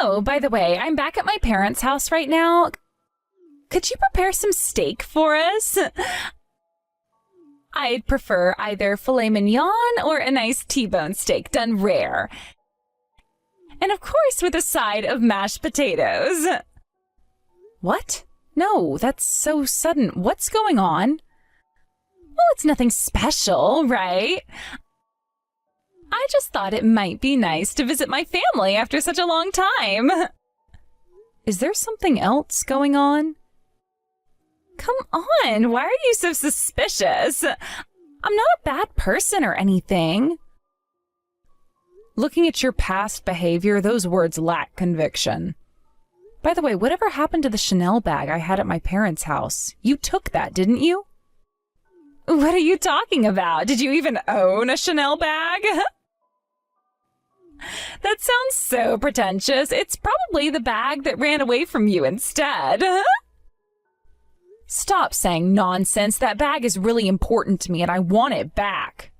Oh, by the way, I'm back at my parents' house right now. Could you prepare some steak for us? I'd prefer either filet mignon or a nice T-bone steak done rare. And of course with a side of mashed potatoes. What? No, that's so sudden. What's going on? Well, it's nothing special, right? I just thought it might be nice to visit my family after such a long time. Is there something else going on? Come on, why are you so suspicious? I'm not a bad person or anything. Looking at your past behavior, those words lack conviction. By the way, whatever happened to the Chanel bag I had at my parents' house? You took that, didn't you? What are you talking about? Did you even own a Chanel bag? That sounds so pretentious. It's probably the bag that ran away from you instead. Stop saying nonsense. That bag is really important to me and I want it back.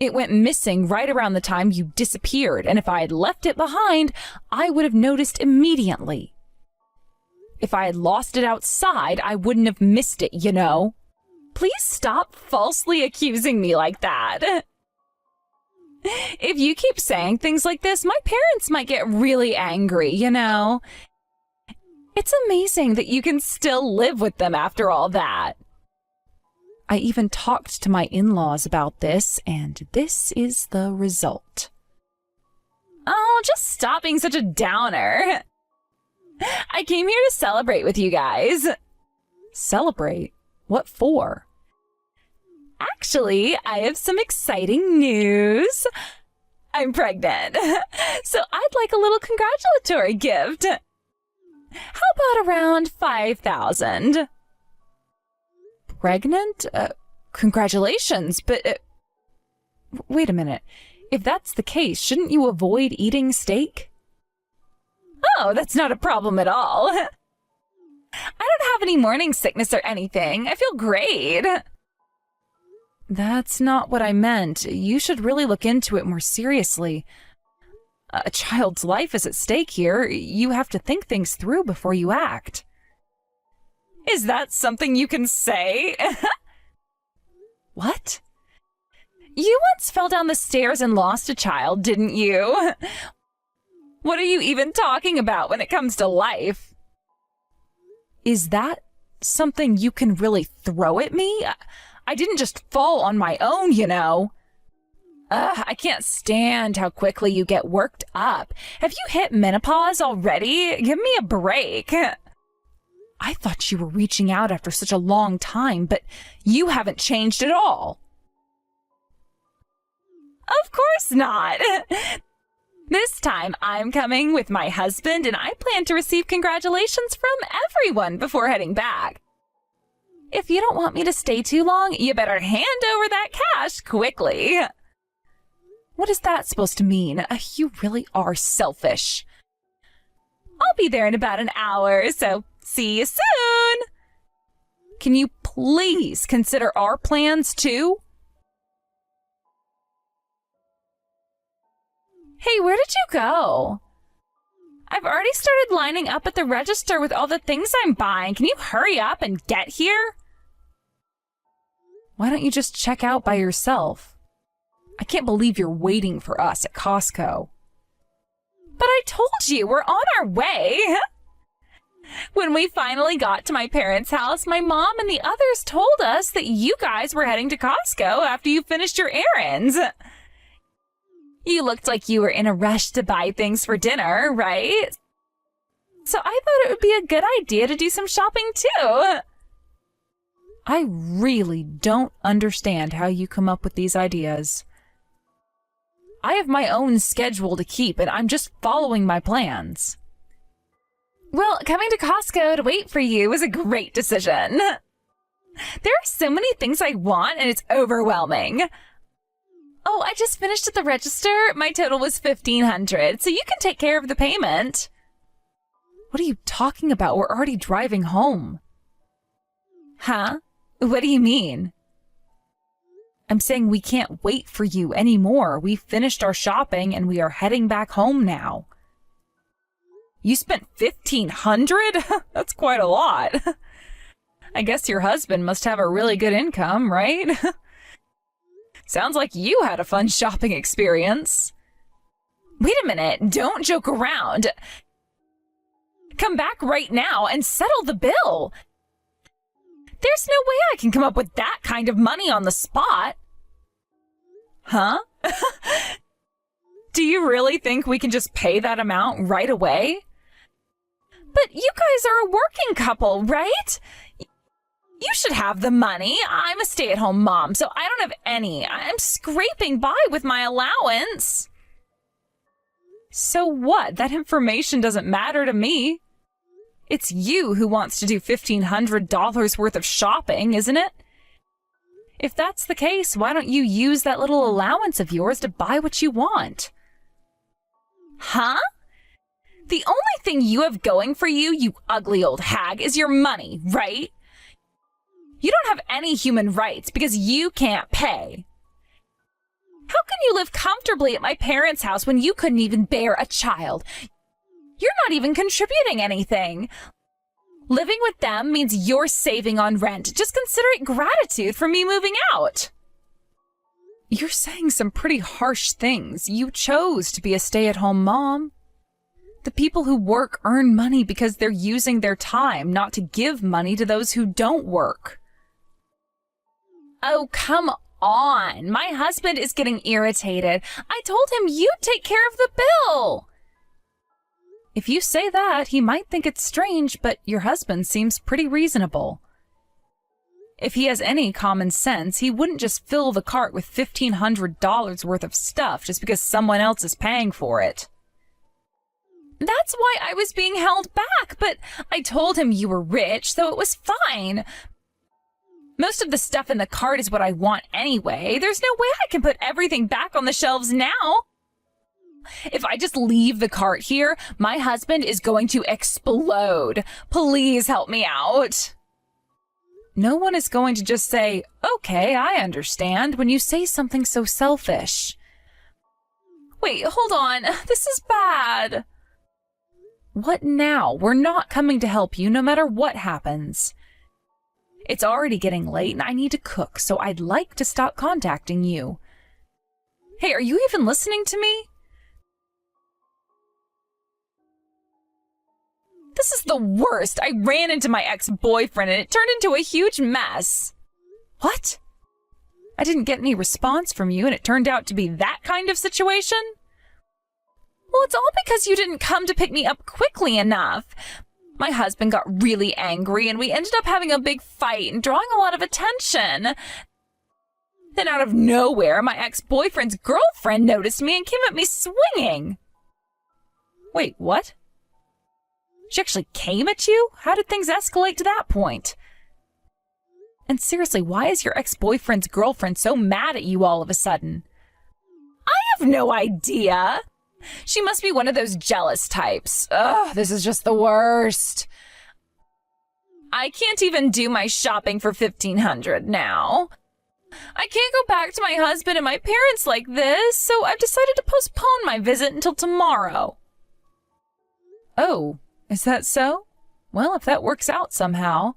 It went missing right around the time you disappeared, and if I had left it behind, I would have noticed immediately. If I had lost it outside, I wouldn't have missed it, you know. Please stop falsely accusing me like that. If you keep saying things like this, my parents might get really angry, you know. It's amazing that you can still live with them after all that. I even talked to my in-laws about this, and this is the result. Oh, just stop being such a downer. I came here to celebrate with you guys. Celebrate? What for? Actually, I have some exciting news. I'm pregnant, so I'd like a little congratulatory gift. How about around 5,000? Pregnant? Congratulations, but wait a minute. If that's the case, shouldn't you avoid eating steak? Oh, that's not a problem at all. I don't have any morning sickness or anything. I feel great. That's not what I meant. You should really look into it more seriously. A child's life is at stake here. You have to think things through before you act. Is that something you can say? What? You once fell down the stairs and lost a child, didn't you? What are you even talking about when it comes to life? Is that something you can really throw at me? I didn't just fall on my own, you know. I can't stand how quickly you get worked up. Have you hit menopause already? Give me a break. I thought you were reaching out after such a long time, but you haven't changed at all. Of course not. This time I'm coming with my husband, and I plan to receive congratulations from everyone before heading back. If you don't want me to stay too long, you better hand over that cash quickly. What is that supposed to mean? You really are selfish. I'll be there in about an hour, so see you soon. Can you please consider our plans too? Hey, where did you go? I've already started lining up at the register with all the things I'm buying. Can you hurry up and get here? Why don't you just check out by yourself? I can't believe you're waiting for us at Costco. But I told you, we're on our way. When we finally got to my parents' house, my mom and the others told us that you guys were heading to Costco after you finished your errands. You looked like you were in a rush to buy things for dinner, right? So I thought it would be a good idea to do some shopping too. I really don't understand how you come up with these ideas. I have my own schedule to keep, and I'm just following my plans. Well, coming to Costco to wait for you was a great decision. There are so many things I want, and it's overwhelming. Oh, I just finished at the register. My total was $1,500, so you can take care of the payment. What are you talking about? We're already driving home. Huh? What do you mean? I'm saying we can't wait for you anymore. We finished our shopping and we are heading back home now. You spent $1,500? That's quite a lot. I guess your husband must have a really good income, right? Sounds like you had a fun shopping experience. Wait a minute, don't joke around. Come back right now and settle the bill. There's no way I can come up with that kind of money on the spot. Huh? Do you really think we can just pay that amount right away? But you guys are a working couple, right? You should have the money. I'm a stay-at-home mom, so I don't have any. I'm scraping by with my allowance. So what? That information doesn't matter to me. It's you who wants to do $1,500 worth of shopping, isn't it? If that's the case, why don't you use that little allowance of yours to buy what you want? Huh? The only thing you have going for you, you ugly old hag, is your money, right? You don't have any human rights because you can't pay. How can you live comfortably at my parents' house when you couldn't even bear a child? You're not even contributing anything. Living with them means you're saving on rent. Just consider it gratitude for me moving out. You're saying some pretty harsh things. You chose to be a stay-at-home mom. The people who work earn money because they're using their time, not to give money to those who don't work. Oh, come on. My husband is getting irritated. I told him you'd take care of the bill. If you say that, he might think it's strange, but your husband seems pretty reasonable. If he has any common sense, he wouldn't just fill the cart with $1,500 worth of stuff just because someone else is paying for it. That's why I was being held back, but I told him you were rich, so it was fine. Most of the stuff in the cart is what I want anyway. There's no way I can put everything back on the shelves now. If I just leave the cart here, my husband is going to explode. Please help me out. No one is going to just say, okay, I understand, when you say something so selfish. Wait, hold on. This is bad. What now? We're not coming to help you no matter what happens. It's already getting late and I need to cook, so I'd like to stop contacting you. Hey, are you even listening to me? This is the worst. I ran into my ex-boyfriend and it turned into a huge mess. What? I didn't get any response from you and it turned out to be that kind of situation? Well, it's all because you didn't come to pick me up quickly enough. My husband got really angry and we ended up having a big fight and drawing a lot of attention. Then out of nowhere, my ex-boyfriend's girlfriend noticed me and came at me swinging. Wait, what? She actually came at you? How did things escalate to that point? And seriously, why is your ex-boyfriend's girlfriend so mad at you all of a sudden? I have no idea. She must be one of those jealous types. Ugh, this is just the worst. I can't even do my shopping for $1,500 now. I can't go back to my husband and my parents like this, so I've decided to postpone my visit until tomorrow. Oh. Is that so? Well, if that works out somehow.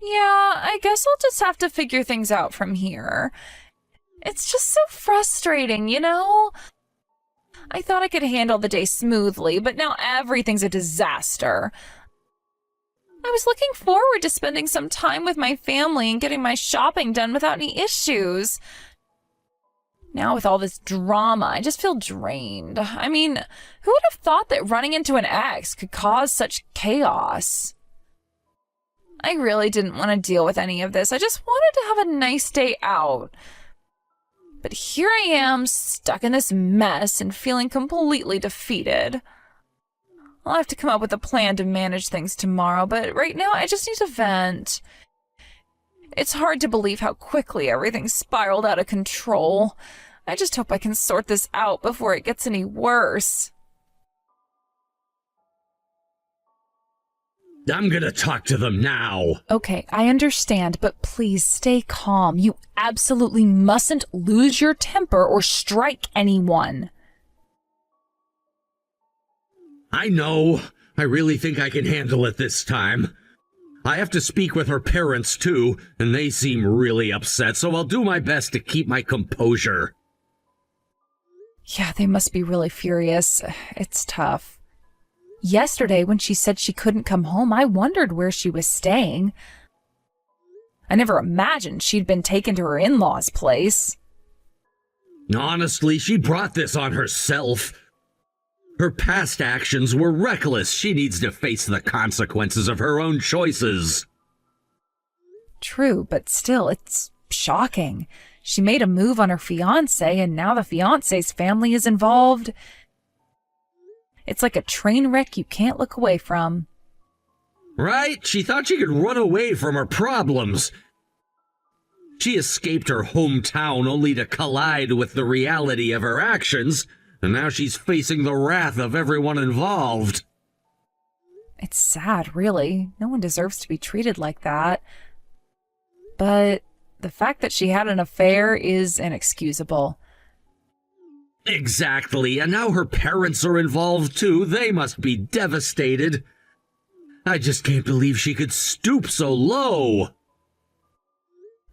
Yeah, I guess I'll just have to figure things out from here. It's just so frustrating, you know? I thought I could handle the day smoothly, but now everything's a disaster. I was looking forward to spending some time with my family and getting my shopping done without any issues. Now with all this drama, I just feel drained. I mean, who would have thought that running into an ex could cause such chaos? I really didn't want to deal with any of this. I just wanted to have a nice day out. But here I am, stuck in this mess and feeling completely defeated. I'll have to come up with a plan to manage things tomorrow, but right now I just need to vent. It's hard to believe how quickly everything spiraled out of control. I just hope I can sort this out before it gets any worse. I'm gonna talk to them now. Okay, I understand, but please stay calm. You absolutely mustn't lose your temper or strike anyone. I know. I really think I can handle it this time. I have to speak with her parents, too, and they seem really upset, so I'll do my best to keep my composure. Yeah, they must be really furious. It's tough. Yesterday, when she said she couldn't come home, I wondered where she was staying. I never imagined she'd been taken to her in-laws' place. Honestly, she brought this on herself. Her past actions were reckless. She needs to face the consequences of her own choices. True, but still, it's shocking. She made a move on her fiancé, and now the fiancé's family is involved. It's like a train wreck you can't look away from. Right? She thought she could run away from her problems. She escaped her hometown only to collide with the reality of her actions, and now she's facing the wrath of everyone involved. It's sad, really. No one deserves to be treated like that. But the fact that she had an affair is inexcusable. Exactly, and now her parents are involved too. They must be devastated. I just can't believe she could stoop so low.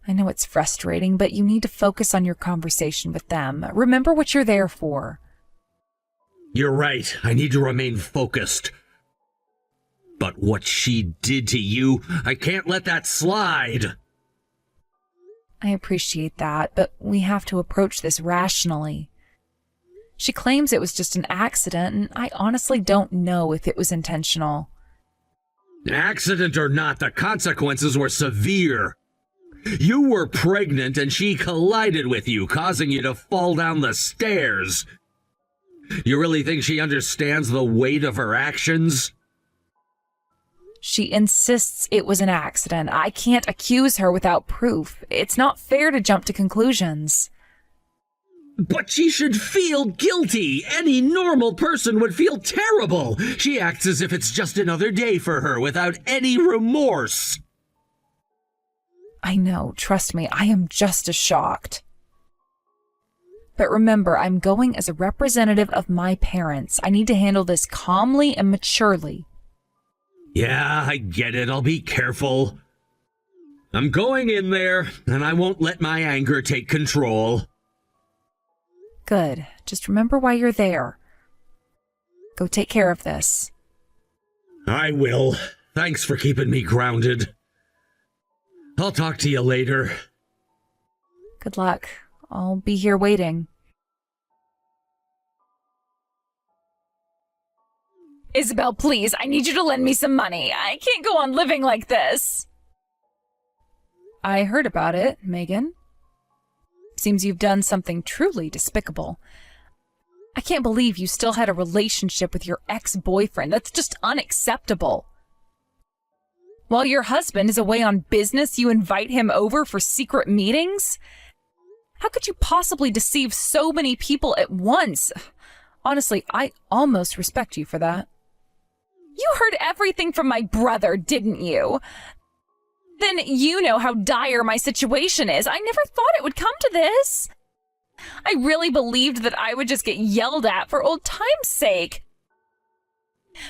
I know it's frustrating, but you need to focus on your conversation with them. Remember what you're there for. You're right. I need to remain focused. But what she did to you, I can't let that slide. I appreciate that, but we have to approach this rationally. She claims it was just an accident, and I honestly don't know if it was intentional. Accident or not, the consequences were severe. You were pregnant and she collided with you, causing you to fall down the stairs. You really think she understands the weight of her actions? She insists it was an accident. I can't accuse her without proof. It's not fair to jump to conclusions. But she should feel guilty. Any normal person would feel terrible. She acts as if it's just another day for her without any remorse. I know, trust me, I am just as shocked. But remember, I'm going as a representative of my parents. I need to handle this calmly and maturely. Yeah, I get it. I'll be careful. I'm going in there, and I won't let my anger take control. Good. Just remember why you're there. Go take care of this. I will. Thanks for keeping me grounded. I'll talk to you later. Good luck. I'll be here waiting. Isabel, please, I need you to lend me some money. I can't go on living like this. I heard about it, Megan. Seems you've done something truly despicable. I can't believe you still had a relationship with your ex-boyfriend. That's just unacceptable. While your husband is away on business, you invite him over for secret meetings? How could you possibly deceive so many people at once? Honestly, I almost respect you for that. You heard everything from my brother, didn't you? Then you know how dire my situation is. I never thought it would come to this. I really believed that I would just get yelled at for old time's sake.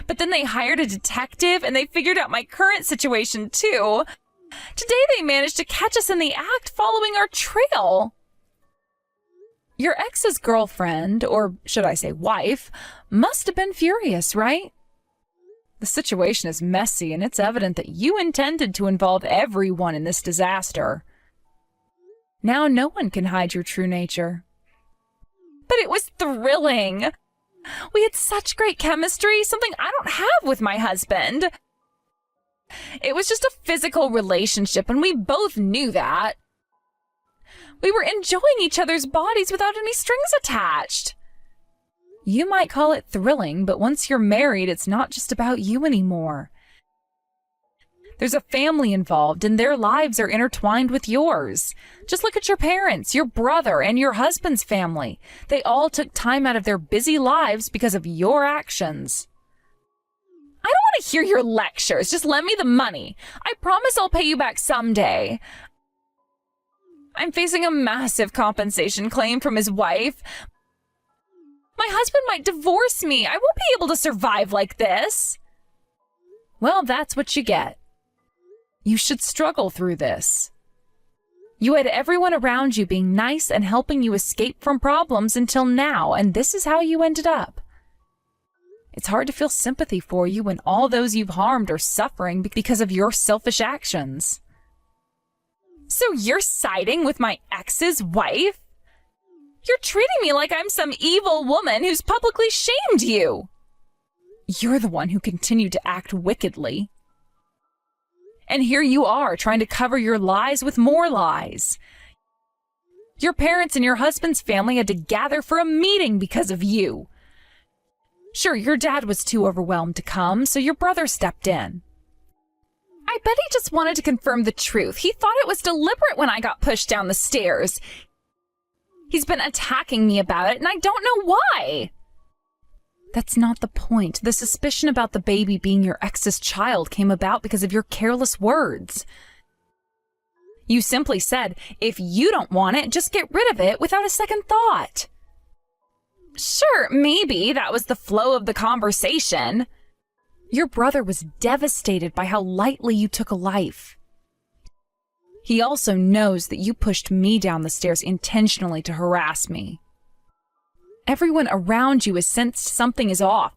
But then they hired a detective and they figured out my current situation too. Today they managed to catch us in the act following our trail. Your ex's girlfriend, or should I say wife, must have been furious, right? The situation is messy and it's evident that you intended to involve everyone in this disaster. Now no one can hide your true nature. But it was thrilling. We had such great chemistry, something I don't have with my husband. It was just a physical relationship, and we both knew that. We were enjoying each other's bodies without any strings attached. You might call it thrilling, but once you're married, it's not just about you anymore. There's a family involved, and their lives are intertwined with yours. Just look at your parents, your brother, and your husband's family. They all took time out of their busy lives because of your actions. I don't want to hear your lectures. Just lend me the money. I promise I'll pay you back someday. I'm facing a massive compensation claim from his wife. My husband might divorce me. I won't be able to survive like this. Well, that's what you get. You should struggle through this. You had everyone around you being nice and helping you escape from problems until now, and this is how you ended up. It's hard to feel sympathy for you when all those you've harmed are suffering because of your selfish actions. So you're siding with my ex's wife? You're treating me like I'm some evil woman who's publicly shamed you. You're the one who continued to act wickedly. And here you are trying to cover your lies with more lies. Your parents and your husband's family had to gather for a meeting because of you. Sure, your dad was too overwhelmed to come, so your brother stepped in. I bet he just wanted to confirm the truth. He thought it was deliberate when I got pushed down the stairs. He's been attacking me about it, and I don't know why. That's not the point. The suspicion about the baby being your ex's child came about because of your careless words. You simply said, if you don't want it, just get rid of it without a second thought. Sure, maybe that was the flow of the conversation. Your brother was devastated by how lightly you took a life. He also knows that you pushed me down the stairs intentionally to harass me. Everyone around you has sensed something is off.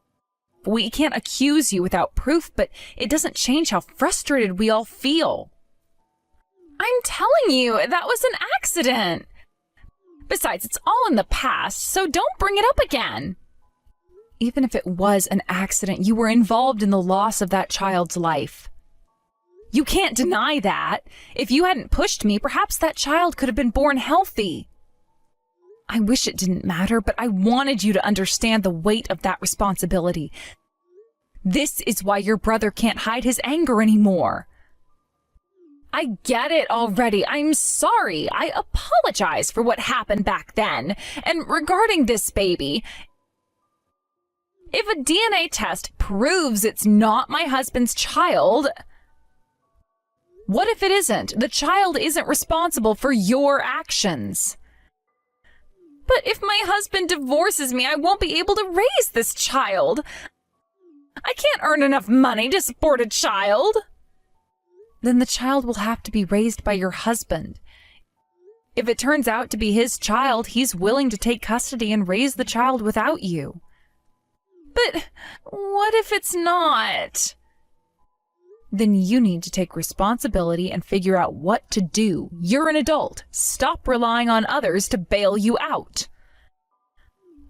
We can't accuse you without proof, but it doesn't change how frustrated we all feel. I'm telling you, that was an accident. Besides, it's all in the past, so don't bring it up again. Even if it was an accident, you were involved in the loss of that child's life. You can't deny that. If you hadn't pushed me, perhaps that child could have been born healthy. I wish it didn't matter, but I wanted you to understand the weight of that responsibility. This is why your brother can't hide his anger anymore. I get it already. I'm sorry. I apologize for what happened back then. And regarding this baby, if a DNA test proves it's not my husband's child, what if it isn't? The child isn't responsible for your actions. But if my husband divorces me, I won't be able to raise this child. I can't earn enough money to support a child. Then the child will have to be raised by your husband. If it turns out to be his child, he's willing to take custody and raise the child without you. But what if it's not? Then you need to take responsibility and figure out what to do. You're an adult. Stop relying on others to bail you out.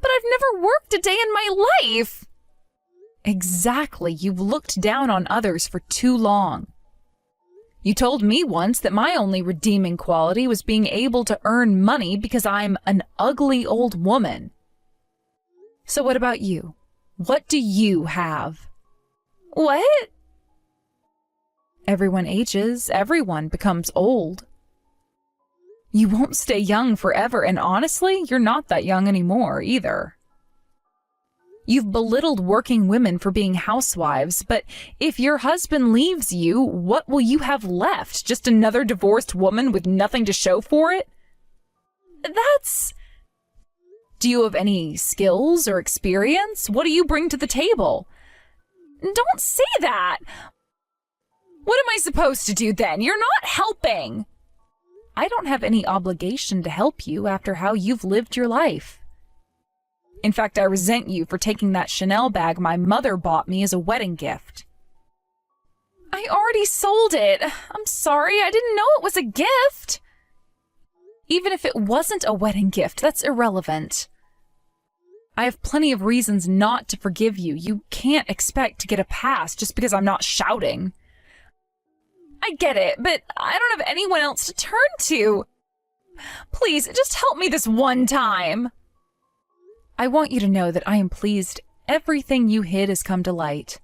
But I've never worked a day in my life. Exactly. You've looked down on others for too long. You told me once that my only redeeming quality was being able to earn money because I'm an ugly old woman. So what about you? What do you have? What? Everyone ages, everyone becomes old. You won't stay young forever, and honestly, you're not that young anymore either. You've belittled working women for being housewives, but if your husband leaves you, what will you have left? Just another divorced woman with nothing to show for it? Do you have any skills or experience? What do you bring to the table? Don't say that. What am I supposed to do then? You're not helping. I don't have any obligation to help you after how you've lived your life. In fact, I resent you for taking that Chanel bag my mother bought me as a wedding gift. I already sold it. I'm sorry, I didn't know it was a gift. Even if it wasn't a wedding gift, that's irrelevant. I have plenty of reasons not to forgive you. You can't expect to get a pass just because I'm not shouting. I get it, but I don't have anyone else to turn to. Please, just help me this one time. I want you to know that I am pleased everything you hid has come to light.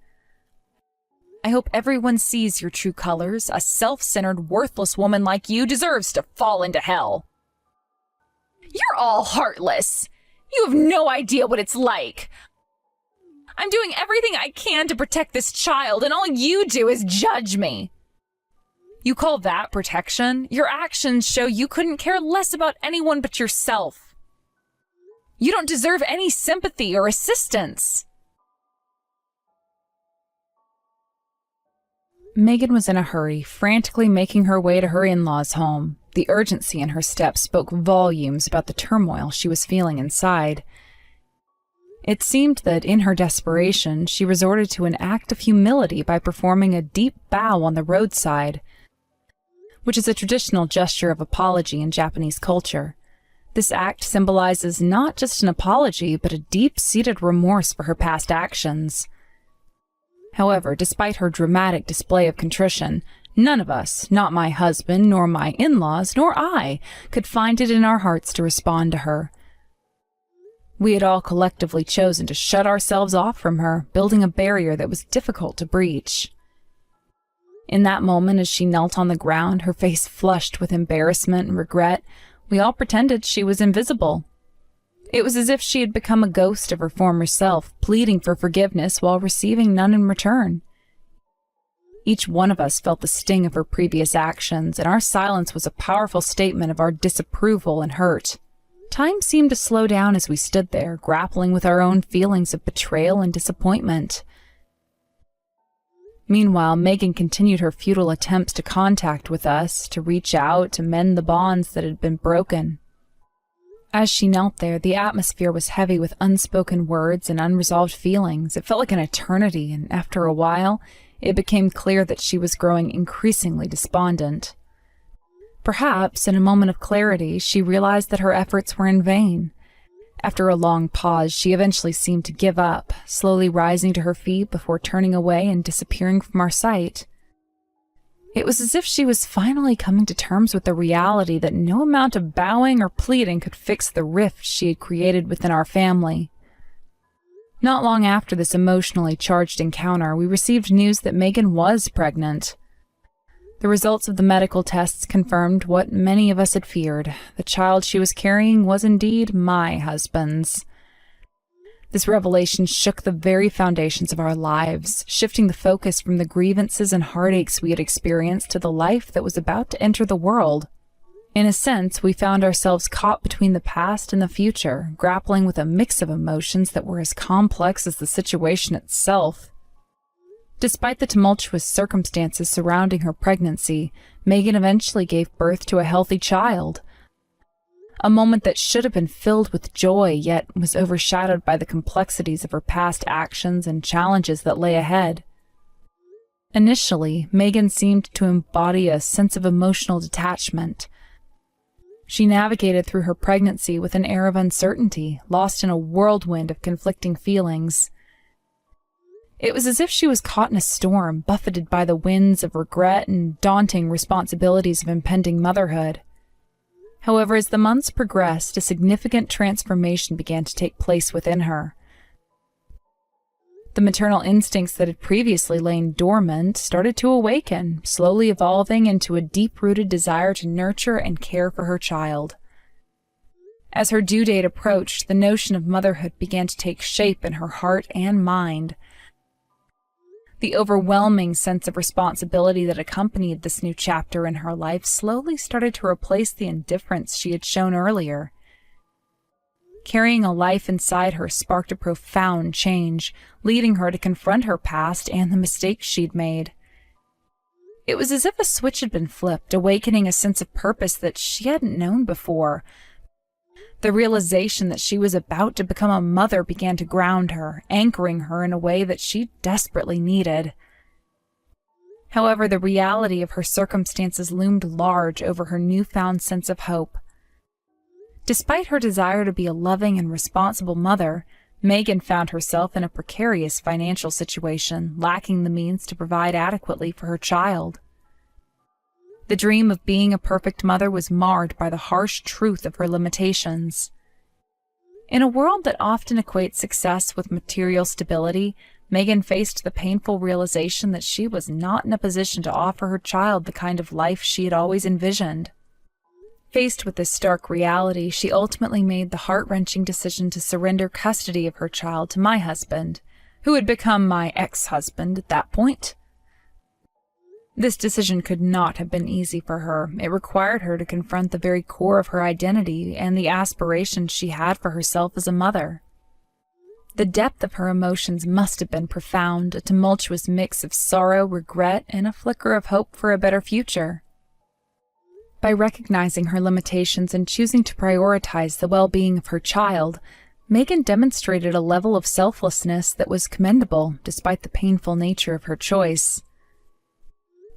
I hope everyone sees your true colors. A self-centered, worthless woman like you deserves to fall into hell. You're all heartless. You have no idea what it's like. I'm doing everything I can to protect this child, and all you do is judge me. You call that protection? Your actions show you couldn't care less about anyone but yourself. You don't deserve any sympathy or assistance. Megan was in a hurry, frantically making her way to her in-laws' home. The urgency in her steps spoke volumes about the turmoil she was feeling inside. It seemed that in her desperation, she resorted to an act of humility by performing a deep bow on the roadside, which is a traditional gesture of apology in Japanese culture. This act symbolizes not just an apology, but a deep-seated remorse for her past actions. However, despite her dramatic display of contrition, none of us, not my husband, nor my in-laws, nor I, could find it in our hearts to respond to her. We had all collectively chosen to shut ourselves off from her, building a barrier that was difficult to breach. In that moment, as she knelt on the ground, her face flushed with embarrassment and regret, we all pretended she was invisible. It was as if she had become a ghost of her former self, pleading for forgiveness while receiving none in return. Each one of us felt the sting of her previous actions, and our silence was a powerful statement of our disapproval and hurt. Time seemed to slow down as we stood there, grappling with our own feelings of betrayal and disappointment. Meanwhile, Megan continued her futile attempts to contact with us, to reach out, to mend the bonds that had been broken. As she knelt there, the atmosphere was heavy with unspoken words and unresolved feelings. It felt like an eternity, and after a while, it became clear that she was growing increasingly despondent. Perhaps, in a moment of clarity, she realized that her efforts were in vain. After a long pause, she eventually seemed to give up, slowly rising to her feet before turning away and disappearing from our sight. It was as if she was finally coming to terms with the reality that no amount of bowing or pleading could fix the rift she had created within our family. Not long after this emotionally charged encounter, we received news that Megan was pregnant. The results of the medical tests confirmed what many of us had feared. The child she was carrying was indeed my husband's. This revelation shook the very foundations of our lives, shifting the focus from the grievances and heartaches we had experienced to the life that was about to enter the world. In a sense, we found ourselves caught between the past and the future, grappling with a mix of emotions that were as complex as the situation itself. Despite the tumultuous circumstances surrounding her pregnancy, Megan eventually gave birth to a healthy child. A moment that should have been filled with joy, yet was overshadowed by the complexities of her past actions and challenges that lay ahead. Initially, Megan seemed to embody a sense of emotional detachment. She navigated through her pregnancy with an air of uncertainty, lost in a whirlwind of conflicting feelings. It was as if she was caught in a storm, buffeted by the winds of regret and daunting responsibilities of impending motherhood. However, as the months progressed, a significant transformation began to take place within her. The maternal instincts that had previously lain dormant started to awaken, slowly evolving into a deep-rooted desire to nurture and care for her child. As her due date approached, the notion of motherhood began to take shape in her heart and mind. The overwhelming sense of responsibility that accompanied this new chapter in her life slowly started to replace the indifference she had shown earlier. Carrying a life inside her sparked a profound change, leading her to confront her past and the mistakes she'd made. It was as if a switch had been flipped, awakening a sense of purpose that she hadn't known before. The realization that she was about to become a mother began to ground her, anchoring her in a way that she desperately needed. However, the reality of her circumstances loomed large over her newfound sense of hope. Despite her desire to be a loving and responsible mother, Megan found herself in a precarious financial situation, lacking the means to provide adequately for her child. The dream of being a perfect mother was marred by the harsh truth of her limitations. In a world that often equates success with material stability, Megan faced the painful realization that she was not in a position to offer her child the kind of life she had always envisioned. Faced with this stark reality, she ultimately made the heart-wrenching decision to surrender custody of her child to my husband, who had become my ex-husband at that point. This decision could not have been easy for her. It required her to confront the very core of her identity and the aspirations she had for herself as a mother. The depth of her emotions must have been profound, a tumultuous mix of sorrow, regret, and a flicker of hope for a better future. By recognizing her limitations and choosing to prioritize the well-being of her child, Megan demonstrated a level of selflessness that was commendable despite the painful nature of her choice.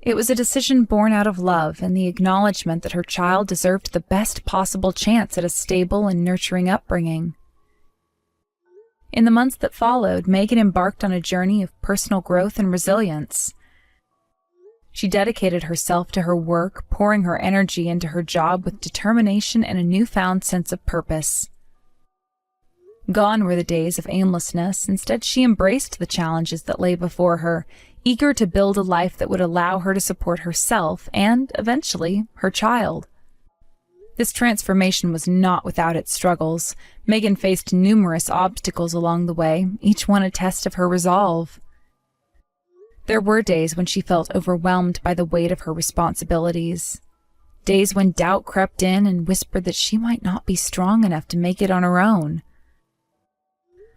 It was a decision born out of love and the acknowledgement that her child deserved the best possible chance at a stable and nurturing upbringing. In the months that followed, Megan embarked on a journey of personal growth and resilience. She dedicated herself to her work, pouring her energy into her job with determination and a newfound sense of purpose. Gone were the days of aimlessness. Instead, she embraced the challenges that lay before her, eager to build a life that would allow her to support herself and, eventually, her child. This transformation was not without its struggles. Megan faced numerous obstacles along the way, each one a test of her resolve. There were days when she felt overwhelmed by the weight of her responsibilities. Days when doubt crept in and whispered that she might not be strong enough to make it on her own.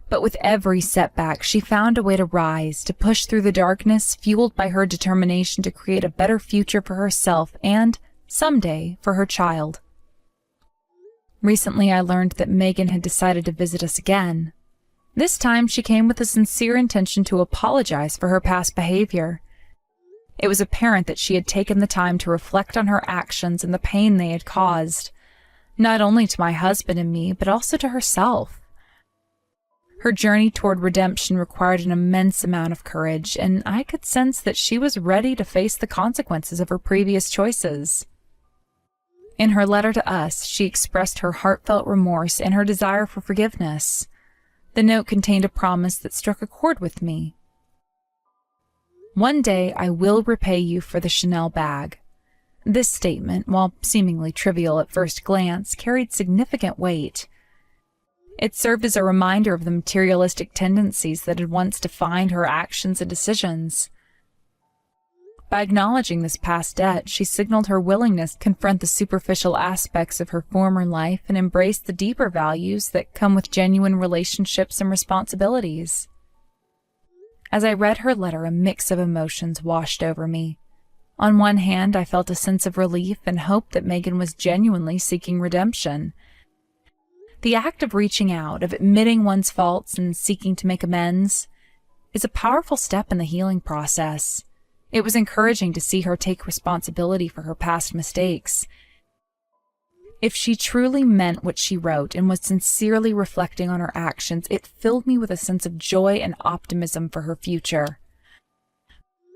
But with every setback, she found a way to rise, to push through the darkness, fueled by her determination to create a better future for herself and, someday, for her child. Recently, I learned that Megan had decided to visit us again. This time, she came with a sincere intention to apologize for her past behavior. It was apparent that she had taken the time to reflect on her actions and the pain they had caused, not only to my husband and me, but also to herself. Her journey toward redemption required an immense amount of courage, and I could sense that she was ready to face the consequences of her previous choices. In her letter to us, she expressed her heartfelt remorse and her desire for forgiveness. The note contained a promise that struck a chord with me. "One day I will repay you for the Chanel bag." This statement, while seemingly trivial at first glance, carried significant weight. It served as a reminder of the materialistic tendencies that had once defined her actions and decisions. By acknowledging this past debt, she signaled her willingness to confront the superficial aspects of her former life and embrace the deeper values that come with genuine relationships and responsibilities. As I read her letter, a mix of emotions washed over me. On one hand, I felt a sense of relief and hope that Megan was genuinely seeking redemption. The act of reaching out, of admitting one's faults and seeking to make amends, is a powerful step in the healing process. It was encouraging to see her take responsibility for her past mistakes. If she truly meant what she wrote and was sincerely reflecting on her actions, it filled me with a sense of joy and optimism for her future.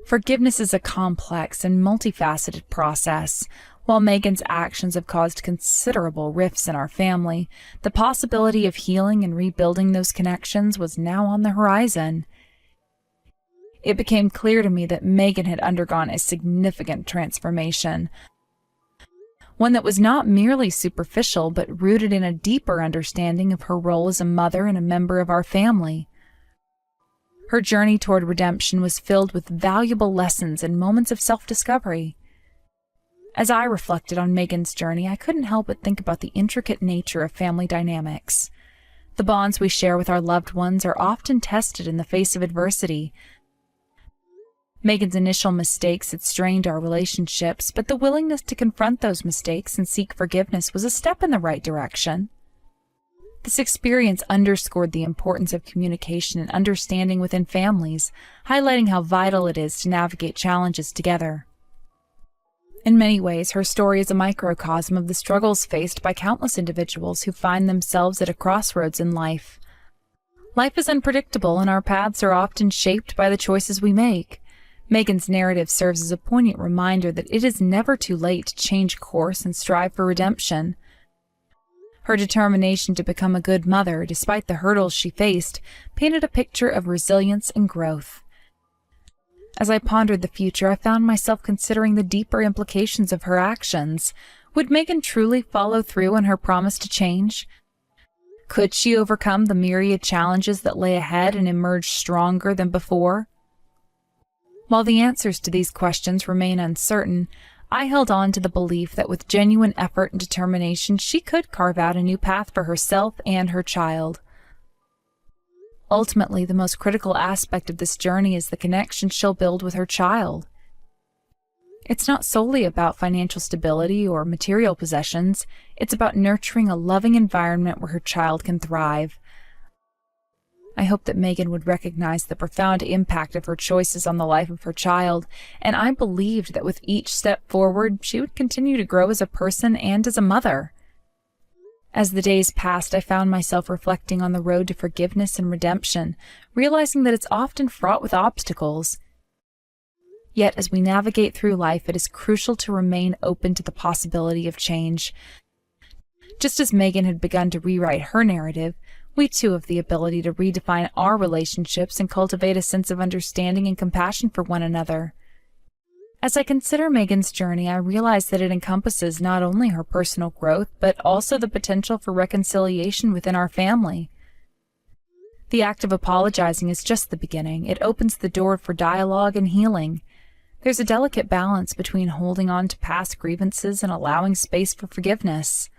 Forgiveness is a complex and multifaceted process. While Megan's actions have caused considerable rifts in our family, the possibility of healing and rebuilding those connections was now on the horizon. It became clear to me that Megan had undergone a significant transformation, one that was not merely superficial but rooted in a deeper understanding of her role as a mother and a member of our family. Her journey toward redemption was filled with valuable lessons and moments of self-discovery. As I reflected on Megan's journey, I couldn't help but think about the intricate nature of family dynamics. The bonds we share with our loved ones are often tested in the face of adversity. Megan's initial mistakes had strained our relationships, but the willingness to confront those mistakes and seek forgiveness was a step in the right direction. This experience underscored the importance of communication and understanding within families, highlighting how vital it is to navigate challenges together. In many ways, her story is a microcosm of the struggles faced by countless individuals who find themselves at a crossroads in life. Life is unpredictable, and our paths are often shaped by the choices we make. Megan's narrative serves as a poignant reminder that it is never too late to change course and strive for redemption. Her determination to become a good mother, despite the hurdles she faced, painted a picture of resilience and growth. As I pondered the future, I found myself considering the deeper implications of her actions. Would Megan truly follow through on her promise to change? Could she overcome the myriad challenges that lay ahead and emerge stronger than before? While the answers to these questions remain uncertain, I held on to the belief that with genuine effort and determination, she could carve out a new path for herself and her child. Ultimately, the most critical aspect of this journey is the connection she'll build with her child. It's not solely about financial stability or material possessions. It's about nurturing a loving environment where her child can thrive. I hope that Megan would recognize the profound impact of her choices on the life of her child, and I believed that with each step forward, she would continue to grow as a person and as a mother. As the days passed, I found myself reflecting on the road to forgiveness and redemption, realizing that it's often fraught with obstacles. Yet, as we navigate through life, it is crucial to remain open to the possibility of change. Just as Megan had begun to rewrite her narrative, we too have the ability to redefine our relationships and cultivate a sense of understanding and compassion for one another. As I consider Megan's journey, I realize that it encompasses not only her personal growth, but also the potential for reconciliation within our family. The act of apologizing is just the beginning. It opens the door for dialogue and healing. There's a delicate balance between holding on to past grievances and allowing space for forgiveness.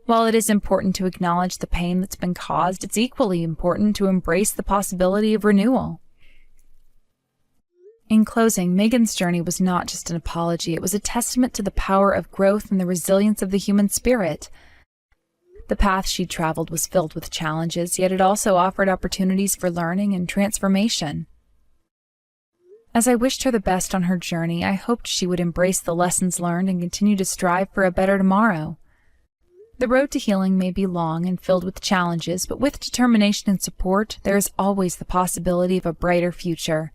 While it is important to acknowledge the pain that's been caused, it's equally important to embrace the possibility of renewal. In closing, Megan's journey was not just an apology, it was a testament to the power of growth and the resilience of the human spirit. The path she traveled was filled with challenges, yet it also offered opportunities for learning and transformation. As I wished her the best on her journey, I hoped she would embrace the lessons learned and continue to strive for a better tomorrow. The road to healing may be long and filled with challenges, but with determination and support, there is always the possibility of a brighter future.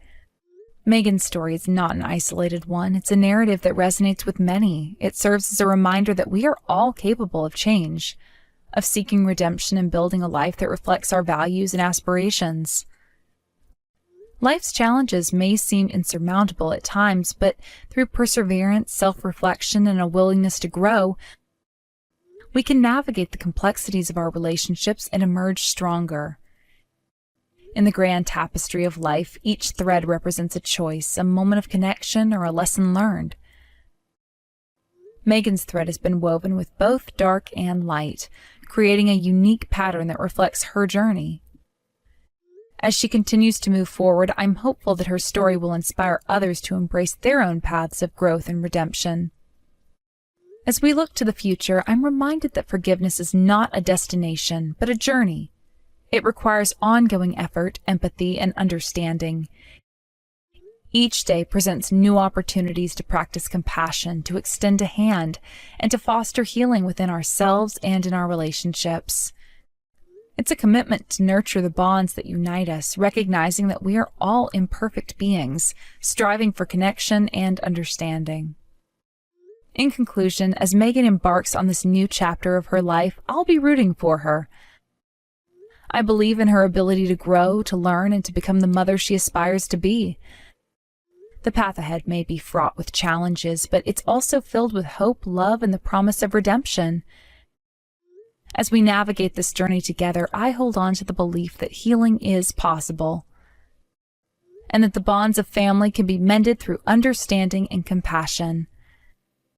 Megan's story is not an isolated one. It's a narrative that resonates with many. It serves as a reminder that we are all capable of change, of seeking redemption and building a life that reflects our values and aspirations. Life's challenges may seem insurmountable at times, but through perseverance, self-reflection, and a willingness to grow, we can navigate the complexities of our relationships and emerge stronger. In the grand tapestry of life, each thread represents a choice, a moment of connection, or a lesson learned. Megan's thread has been woven with both dark and light, creating a unique pattern that reflects her journey. As she continues to move forward, I'm hopeful that her story will inspire others to embrace their own paths of growth and redemption. As we look to the future, I'm reminded that forgiveness is not a destination, but a journey. It requires ongoing effort, empathy, and understanding. Each day presents new opportunities to practice compassion, to extend a hand, and to foster healing within ourselves and in our relationships. It's a commitment to nurture the bonds that unite us, recognizing that we are all imperfect beings, striving for connection and understanding. In conclusion, as Megan embarks on this new chapter of her life, I'll be rooting for her. I believe in her ability to grow, to learn, and to become the mother she aspires to be. The path ahead may be fraught with challenges, but it's also filled with hope, love, and the promise of redemption. As we navigate this journey together, I hold on to the belief that healing is possible, and that the bonds of family can be mended through understanding and compassion.